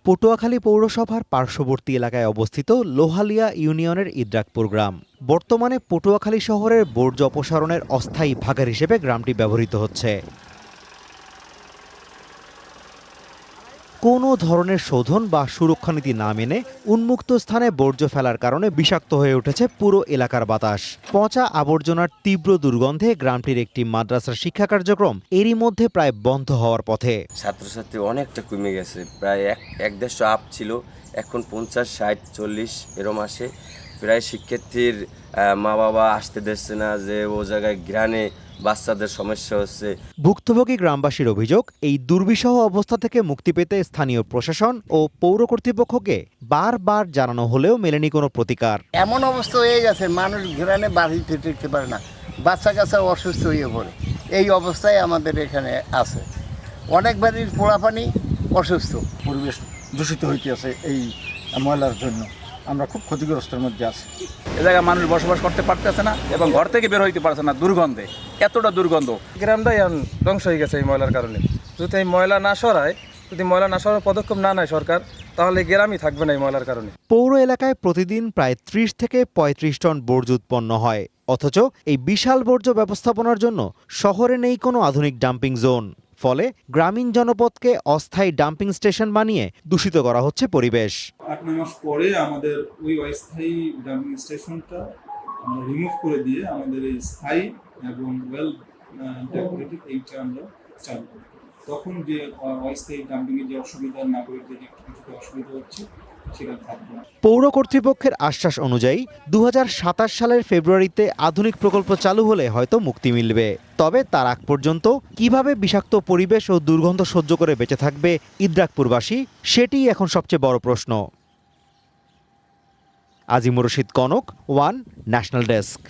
পটুয়াখালী পৌরসভার পার্শ্ববর্তী এলাকায় অবস্থিত লোহালিয়া ইউনিয়নের ইদ্রাকপুর গ্রাম। বর্তমানে পটুয়াখালী শহরের বর্জ্য অপসারণের অস্থায়ী ভাগার হিসেবে গ্রামটি ব্যবহৃত হচ্ছে। কোনো ধরনের শোধন বা সুরক্ষা নীতি না মেনে উন্মুক্ত স্থানে বর্জ্য ফেলার কারণে বিষাক্ত হয়ে উঠেছে পুরো এলাকার বাতাস। পচা আবর্জনার তীব্র দুর্গন্ধে গ্রামটির একটি মাদ্রাসার শিক্ষা কার্যক্রম এরই মধ্যে প্রায় বন্ধ হওয়ার পথে। ছাত্রছাত্রী অনেকটা কমে গেছে, প্রায় 150 আপ ছিল, এখন 50, 60, 40 এরম আসে। প্রায় শিক্ষার্থীর মা বাবা আসতে দিচ্ছে না, যে ও জায়গায় গ্রানে বাচ্চাদের সমস্যা হচ্ছে। ভুক্তভোগী গ্রামবাসীর অভিযোগ, এই দুর্বিষহ অবস্থা থেকে মুক্তি পেতে স্থানীয় প্রশাসন ও পৌর কর্তৃপক্ষকে বারবার জানানো হলেও মেলেনি কোনো প্রতিকার। এমন অবস্থা হয়ে গেছে, মানুষ গ্রামে বাড়িতে টিকতে পারে না, বাচ্চা কাচ্চা অসুস্থ হয়ে পড়ে। এই অবস্থায় আমাদের এখানে আছে, অনেক বাড়ির পোড়াপানি অসুস্থ। পরিবেশ দূষিত হইতেছে এই ময়লার জন্য, আমরা খুব ক্ষতিগ্রস্তের মধ্যে আছি। এ জায়গায় মানুষ বসবাস করতে পারতেছে না এবং ঘর থেকে বের হইতে পারছে না দুর্গন্ধে, এতটা দুর্গন্ধ। গ্রামটাই ধ্বংস হয়ে গেছে এই ময়লার কারণে। যদি এই ময়লা না সরানোর পদক্ষেপ না নেয় সরকার, তাহলে গ্রামই থাকবে না এই ময়লার কারণে। পৌর এলাকায় প্রতিদিন প্রায় 30 থেকে 35 টন বর্জ্য উৎপন্ন হয়, অথচ এই বিশাল বর্জ্য ব্যবস্থাপনার জন্য শহরে নেই কোনো আধুনিক ডাম্পিং জোন। ফলে গ্রামীণ জনপদকে অস্থায়ী ডাম্পিং স্টেশন বানিয়ে দূষিত করা হচ্ছে পরিবেশ। 8-9 মাস পরে আমাদের ওই অস্থায়ী ডাম্পিং স্টেশনটা আমরা রিমুভ করে দিয়ে আমাদের এই স্থায়ী এবং ওয়েল ডেকোরেটেড এইটা আমরা চালু করি। তখন যে অস্থায়ী ডাম্পিংয়ের যে অসুবিধা, নাগরিকদের যে কিছুটা অসুবিধা হচ্ছে সেটা থাকবে না। পৌর কর্তৃপক্ষের আশ্বাস অনুযায়ী 2027 সালের ফেব্রুয়ারিতে আধুনিক প্রকল্প চালু হলে হয়তো মুক্তি মিলবে। তবে তার আগ পর্যন্ত কিভাবে বিষাক্ত পরিবেশ ও দুর্গন্ধ সহ্য করে বেঁচে থাকবে ইদ্রাকপুরবাসী, সেটিই এখন সবচেয়ে বড় প্রশ্ন। Azimur Rashid Kanak, one national desk.